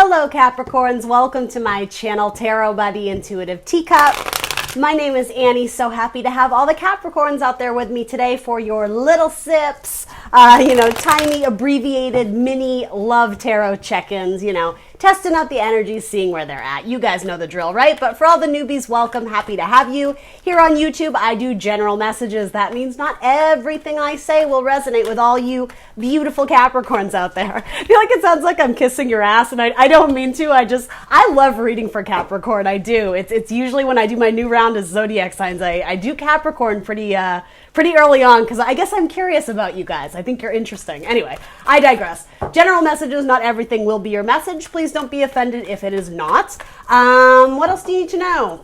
Hello Capricorns, welcome to my channel Tarot by the Intuitive Teacup. My name is Annie, so happy to have all the Capricorns out there with me today for your little sips, tiny abbreviated mini love tarot check-ins, testing out the energies, seeing where they're at. You guys know the drill, right? But for all the newbies, welcome, happy to have you. Here on YouTube, I do general messages. That means not everything I say will resonate with all you beautiful Capricorns out there. I feel like it sounds like I'm kissing your ass, and I don't mean to. I love reading for Capricorn. I do. It's usually when I do my new round of zodiac signs, I do Capricorn pretty early on because I guess I'm curious about you guys. I think you're interesting. Anyway, I digress. General messages, not everything will be your message. Please don't be offended if it is not. What else do you need to know?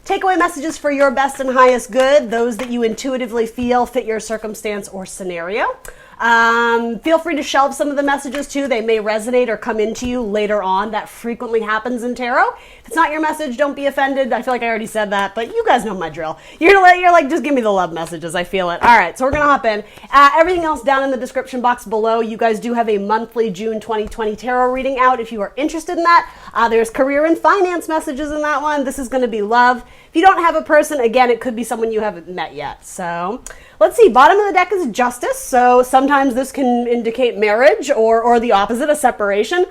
Takeaway messages for your best and highest good, those that you intuitively feel fit your circumstance or scenario. Feel free to shelve some of the messages too. They may resonate or come into you later on. That frequently happens in tarot. If it's not your message, don't be offended. I feel like I already said that, but you guys know my drill. You're like, just give me the love messages. I feel it. All right, so we're going to hop in. Everything else down in the description box below. You guys do have a monthly June 2020 tarot reading out if you are interested in that. There's career and finance messages in that one. This is going to be love. If you don't have a person, again, it could be someone you haven't met yet. So let's see. Bottom of the deck is justice. So sometimes this can indicate marriage or the opposite, a separation.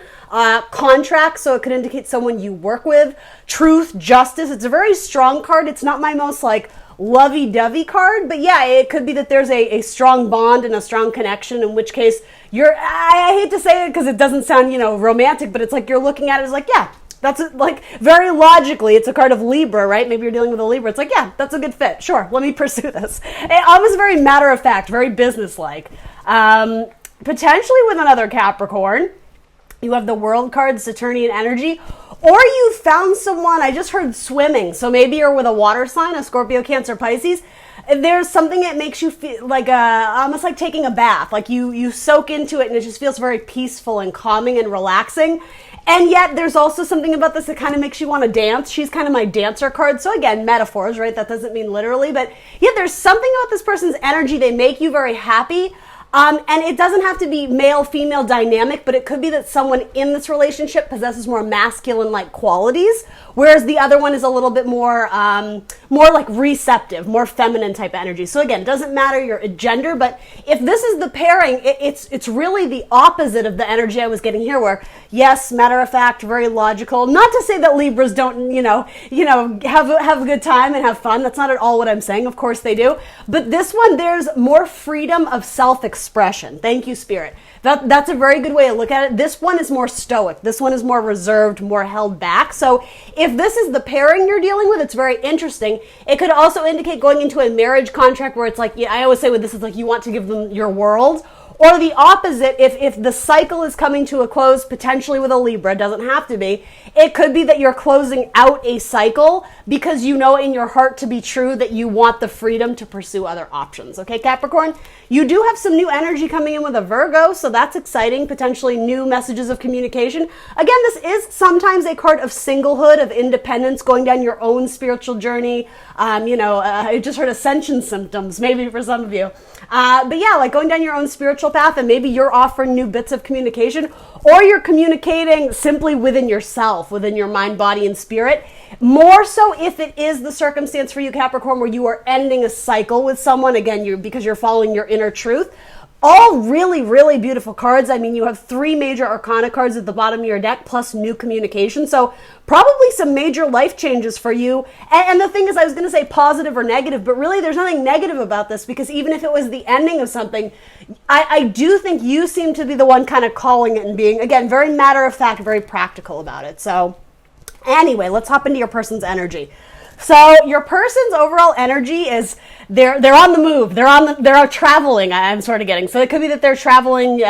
Contract, so it could indicate someone you work with. Truth, justice. It's a very strong card. It's not my most lovey-dovey card, but yeah, it could be that there's a strong bond and a strong connection, in which case I hate to say it because it doesn't sound, romantic, but it's like you're looking at it as like, yeah, that's very logically, it's a card of Libra, right? Maybe you're dealing with a Libra. It's like, yeah, that's a good fit. Sure, let me pursue this. Almost very matter of fact, very businesslike. Potentially with another Capricorn. You have the World card, Saturnian energy, or you found someone, I just heard swimming. So maybe you're with a water sign, a Scorpio, Cancer, Pisces. There's something that makes you feel like almost like taking a bath. Like you soak into it and it just feels very peaceful and calming and relaxing. And yet there's also something about this that kind of makes you want to dance. She's kind of my dancer card. So again, metaphors, right? That doesn't mean literally, but yeah, there's something about this person's energy. They make you very happy. And it doesn't have to be male-female dynamic, but it could be that someone in this relationship possesses more masculine-like qualities, whereas the other one is a little bit more like receptive, more feminine type energy. So again, it doesn't matter your gender, but if this is the pairing, it's really the opposite of the energy I was getting here, where yes, matter of fact, very logical. Not to say that Libras don't, have a good time and have fun. That's not at all what I'm saying. Of course they do. But this one, there's more freedom of self-expression. Thank you, Spirit. That's a very good way to look at it. This one is more stoic. This one is more reserved, more held back. So if this is the pairing you're dealing with, it's very interesting. It could also indicate going into a marriage contract where it's like, I always say with this is like you want to give them your world. Or the opposite, if the cycle is coming to a close, potentially with a Libra, doesn't have to be, it could be that you're closing out a cycle because you know in your heart to be true that you want the freedom to pursue other options. Okay, Capricorn? You do have some new energy coming in with a Virgo, so that's exciting, potentially new messages of communication. Again, this is sometimes a card of singlehood, of independence, going down your own spiritual journey. I just heard ascension symptoms, maybe for some of you. But yeah, like going down your own spiritual path, and maybe you're offering new bits of communication, or you're communicating simply within yourself, within your mind, body, and spirit. More so if it is the circumstance for you, Capricorn, where you are ending a cycle with someone, again, because you're following your inner truth. All really, really beautiful cards. I mean, you have 3 major arcana cards at the bottom of your deck, plus new communication. So probably some major life changes for you. And the thing is, I was going to say positive or negative, but really there's nothing negative about this, because even if it was the ending of something, I do think you seem to be the one kind of calling it and being, again, very matter of fact, very practical about it. So anyway, let's hop into your person's energy. So your person's overall energy is they're on the move. They're traveling. I'm sort of getting. So it could be that they're traveling,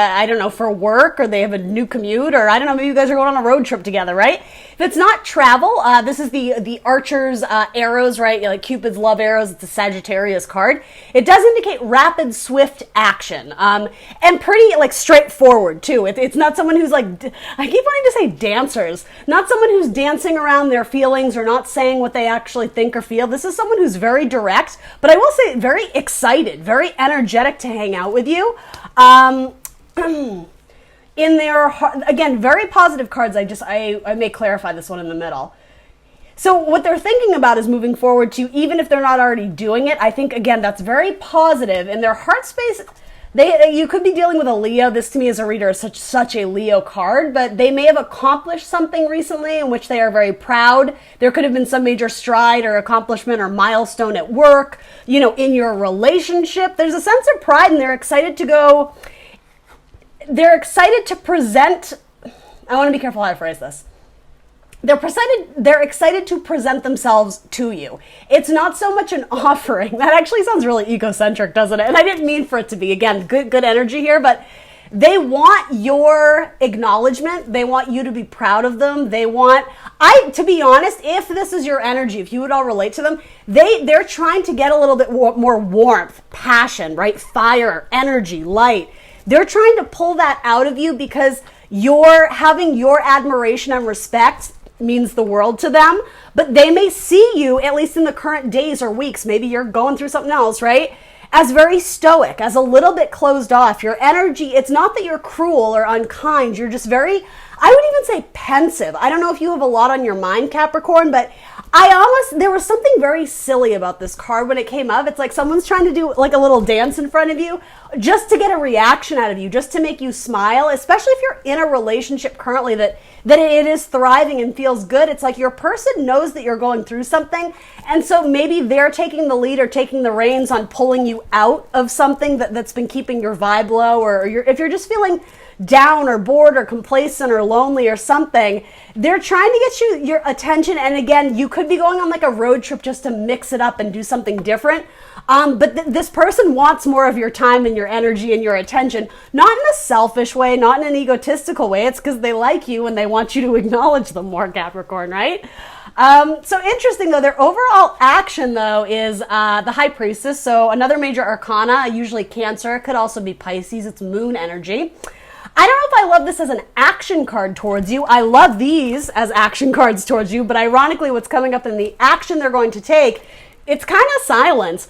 for work, or they have a new commute, or maybe you guys are going on a road trip together, right? If it's not travel, this is the Archer's arrows, right? Like Cupid's love arrows. It's a Sagittarius card. It does indicate rapid, swift action, and pretty straightforward too. It's not someone who's I keep wanting to say dancers, not someone who's dancing around their feelings or not saying what they actually think or feel. This is someone who's very direct, but I will say very excited, very energetic to hang out with you. in their heart. Again, very positive cards. I may clarify this one in the middle. So what they're thinking about is moving forward to, even if they're not already doing it. I think, again, that's very positive. In their heart space, you could be dealing with a Leo. This to me as a reader is such a Leo card, but they may have accomplished something recently in which they are very proud. There could have been some major stride or accomplishment or milestone at work, in your relationship. There's a sense of pride, and they're excited to present. I want to be careful how I phrase this. They're excited to present themselves to you. It's not so much an offering. That actually sounds really egocentric, doesn't it? And I didn't mean for it to be. Again, good energy here, but they want your acknowledgement. They want you to be proud of them. To be honest, if this is your energy, if you would all relate to them, they're trying to get a little bit more warmth, passion, right? Fire, energy, light. They're trying to pull that out of you because having your admiration and respect means the world to them, but they may see you, at least in the current days or weeks, maybe you're going through something else, right? As very stoic, as a little bit closed off. Your energy, it's not that you're cruel or unkind, you're just very, I would even say pensive. I don't know if you have a lot on your mind, Capricorn, but there was something very silly about this card when it came up. It's like someone's trying to do like a little dance in front of you just to get a reaction out of you, just to make you smile, especially if you're in a relationship currently that it is thriving and feels good. It's like your person knows that you're going through something, and so maybe they're taking the lead or taking the reins on pulling you out of something that's been keeping your vibe low, or if you're just feeling down or bored or complacent or lonely or something, they're trying to get your attention. And again, you could be going on like a road trip just to mix it up and do something different. But this person wants more of your time and your energy and your attention, not in a selfish way, not in an egotistical way. It's because they like you and they want you to acknowledge them more, Capricorn, right? So interesting though, their overall action though is the High Priestess. So another major arcana, usually Cancer, could also be Pisces. It's moon energy. I don't know if I love this as an action card towards you. I love these as action cards towards you, but ironically what's coming up in the action they're going to take, it's kind of silence.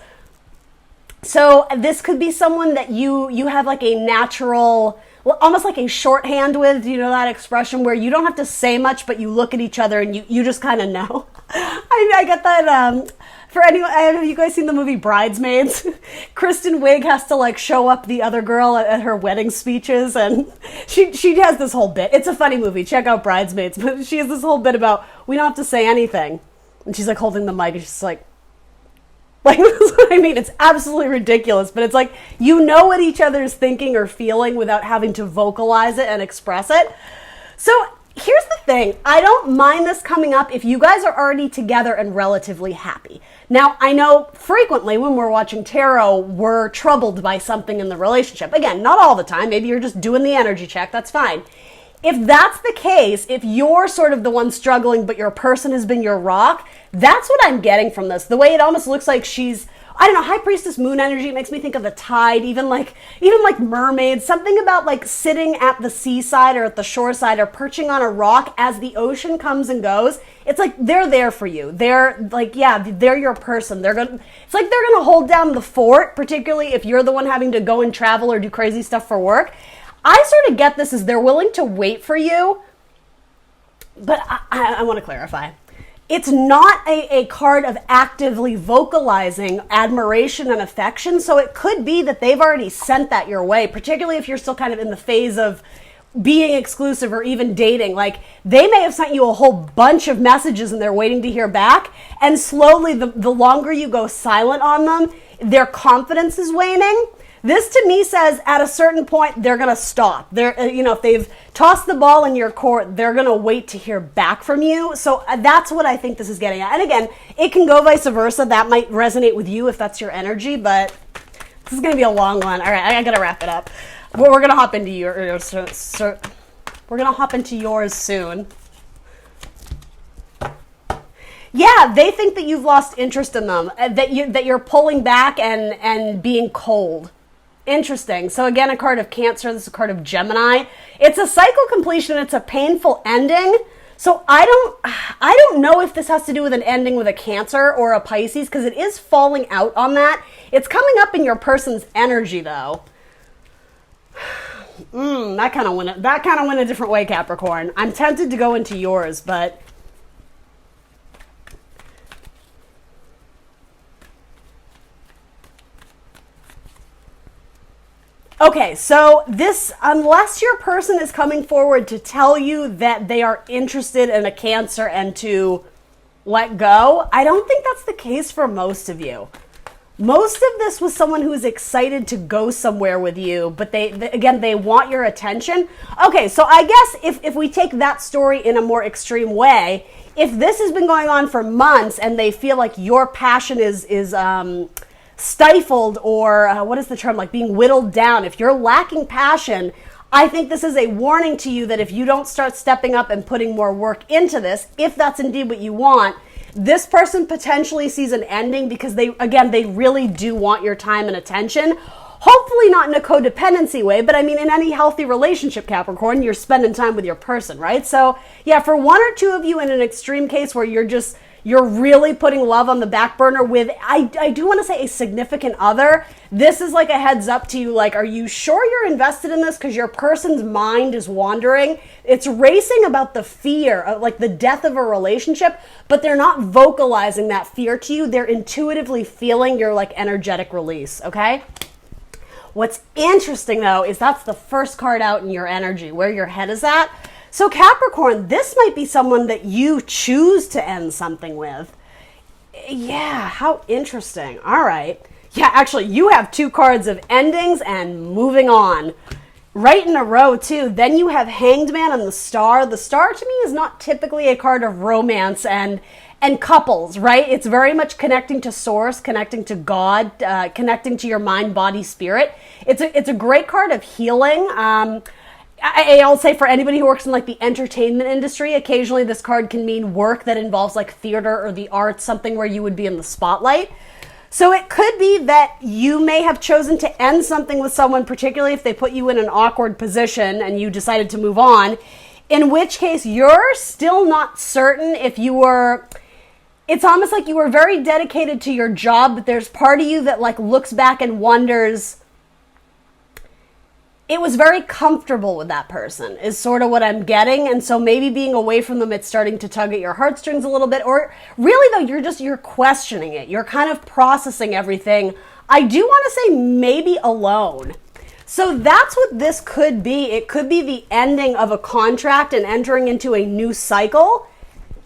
So this could be someone that you have like a natural, almost like a shorthand with, that expression where you don't have to say much, but you look at each other and you just kind of know. I get that. For anyone, have you guys seen the movie Bridesmaids? Kristen Wiig has to like show up the other girl at her wedding speeches, and she has this whole bit. It's a funny movie. Check out Bridesmaids. But she has this whole bit about we don't have to say anything, and she's like holding the mic, and she's like that's what I mean. It's absolutely ridiculous, but it's like you know what each other is thinking or feeling without having to vocalize it and express it. So here's the thing. I don't mind this coming up if you guys are already together and relatively happy. Now, I know frequently when we're watching tarot, we're troubled by something in the relationship. Again, not all the time. Maybe you're just doing the energy check. That's fine. If that's the case, if you're sort of the one struggling, but your person has been your rock, that's what I'm getting from this. The way it almost looks like she's, I don't know, High Priestess moon energy, it makes me think of the tide, even like mermaids, something about like sitting at the seaside or at the shore side or perching on a rock as the ocean comes and goes. It's like they're there for you. They're like, yeah, they're your person. It's like they're going to hold down the fort, particularly if you're the one having to go and travel or do crazy stuff for work. I sort of get this as they're willing to wait for you, but I want to clarify. It's not a card of actively vocalizing admiration and affection, so it could be that they've already sent that your way, particularly if you're still kind of in the phase of being exclusive or even dating. Like, they may have sent you a whole bunch of messages and they're waiting to hear back, and slowly, the longer you go silent on them, their confidence is waning. This to me says at a certain point, they're going to stop. If they've tossed the ball in your court, they're going to wait to hear back from you. So that's what I think this is getting at. And again, it can go vice versa. That might resonate with you if that's your energy, but this is going to be a long one. All right, I got to wrap it up. We're going to hop into yours. We're going to hop into yours soon. Yeah, they think that you've lost interest in them, that you're pulling back and being cold. Interesting. So again, a card of Cancer. This is a card of Gemini. It's a cycle completion. It's a painful ending. So I don't know if this has to do with an ending with a Cancer or a Pisces, because it is falling out on that. It's coming up in your person's energy though. That kind of went a different way, Capricorn. I'm tempted to go into yours, but okay, so this, unless your person is coming forward to tell you that they are interested in a Cancer and to let go, I don't think that's the case for most of you. Most of this was someone who is excited to go somewhere with you, but they want your attention. Okay, so I guess if we take that story in a more extreme way, if this has been going on for months and they feel like your passion is stifled, or what is the term, like being whittled down, if you're lacking passion, I think this is a warning to you that if you don't start stepping up and putting more work into this, if that's indeed what you want, this person potentially sees an ending because they really do want your time and attention. Hopefully not in a codependency way, but I mean, in any healthy relationship, Capricorn, you're spending time with your person, right? So yeah, for one or two of you in an extreme case where you're really putting love on the back burner with, I do want to say, a significant other, this is like a heads up to you, like, are you sure you're invested in this? Because your person's mind is wandering. It's racing about the fear of, like, the death of a relationship, but they're not vocalizing that fear to you. They're intuitively feeling your, like, energetic release, okay? What's interesting, though, is that's the first card out in your energy, where your head is at. So Capricorn, this might be someone that you choose to end something with. Yeah, how interesting. All right. Yeah, actually, you have two cards of endings and moving on. Right in a row, too. Then you have Hanged Man and the Star. The Star, to me, is not typically a card of romance and couples, right? It's very much connecting to Source, connecting to God, connecting to your mind, body, spirit. It's a great card of healing. I'll say for anybody who works in like the entertainment industry, occasionally this card can mean work that involves like theater or the arts, something where you would be in the spotlight. So it could be that you may have chosen to end something with someone, particularly if they put you in an awkward position and you decided to move on, in which case you're still not certain if you were... It's almost like you were very dedicated to your job, but there's part of you that like looks back and wonders... It was very comfortable with that person is sort of what I'm getting. And so maybe being away from them, it's starting to tug at your heartstrings a little bit. Or really, though, you're questioning it. You're kind of processing everything. I do want to say maybe alone. So that's what this could be. It could be the ending of a contract and entering into a new cycle.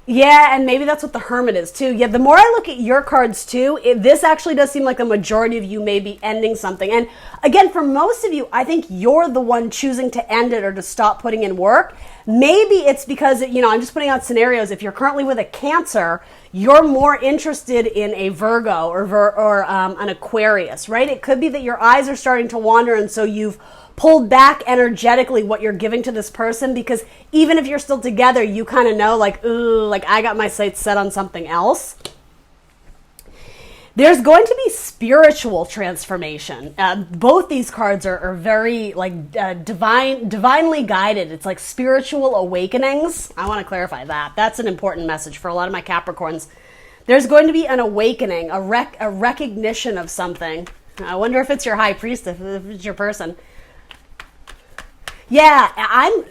Yeah, and maybe that's what the Hermit is too. Yeah, the more I look at your cards too, this actually does seem like the majority of you may be ending something. And again, for most of you, I think you're the one choosing to end it or to stop putting in work. Maybe it's because, I'm just putting out scenarios. If you're currently with a Cancer, you're more interested in a Virgo or an Aquarius, right? It could be that your eyes are starting to wander, and so you've pulled back energetically what you're giving to this person, because even if you're still together, you kind of know, like, ooh, like I got my sights set on something else. There's going to be spiritual transformation. Both these cards are very like divinely guided. It's like spiritual awakenings. I want to clarify that. That's an important message for a lot of my Capricorns. There's going to be an awakening, a recognition of something. I wonder if it's your High Priestess, if it's your person. Yeah,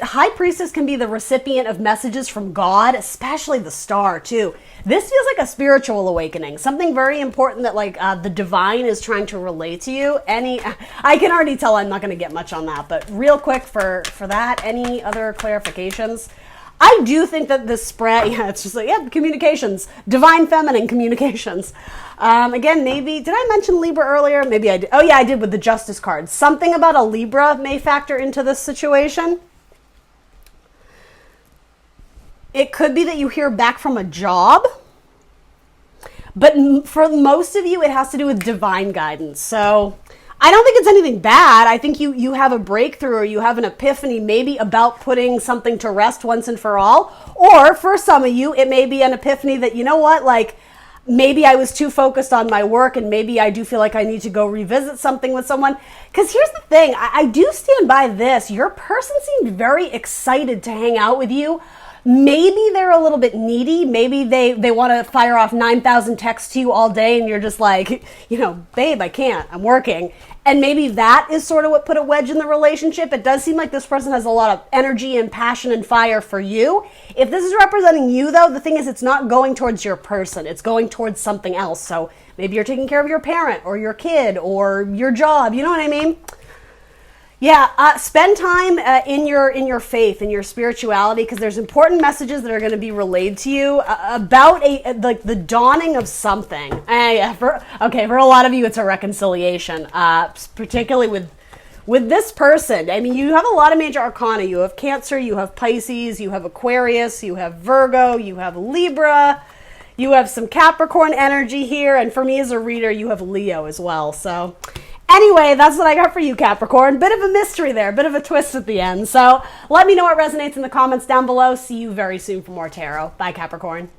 High Priestess can be the recipient of messages from God, especially the Star, too. This feels like a spiritual awakening, something very important that, like, the divine is trying to relay to you. I can already tell I'm not going to get much on that, but real quick for that, any other clarifications? I do think that the spread, it's just like, communications, divine feminine communications. Again, maybe, did I mention Libra earlier? Maybe I did. Oh yeah, I did with the Justice card. Something about a Libra may factor into this situation. It could be that you hear back from a job, but for most of you, it has to do with divine guidance. So I don't think it's anything bad. I think you have a breakthrough, or you have an epiphany, maybe about putting something to rest once and for all. Or for some of you, it may be an epiphany that, you know what, like, maybe I was too focused on my work, and maybe I do feel like I need to go revisit something with someone. Because here's the thing, I do stand by this. Your person seemed very excited to hang out with you. Maybe they're a little bit needy. Maybe they want to fire off 9,000 texts to you all day, and you're just like, babe, I can't. I'm working. And maybe that is sort of what put a wedge in the relationship. It does seem like this person has a lot of energy and passion and fire for you. If this is representing you, though, the thing is it's not going towards your person. It's going towards something else. So maybe you're taking care of your parent or your kid or your job. You know what I mean? Yeah, spend time in your faith, in your spirituality, because there's important messages that are going to be relayed to you about the dawning of something. For a lot of you, it's a reconciliation, particularly with this person. I mean, you have a lot of major arcana. You have Cancer, you have Pisces, you have Aquarius, you have Virgo, you have Libra, you have some Capricorn energy here, and for me as a reader, you have Leo as well. So anyway, that's what I got for you, Capricorn. Bit of a mystery there, bit of a twist at the end. So let me know what resonates in the comments down below. See you very soon for more tarot. Bye, Capricorn.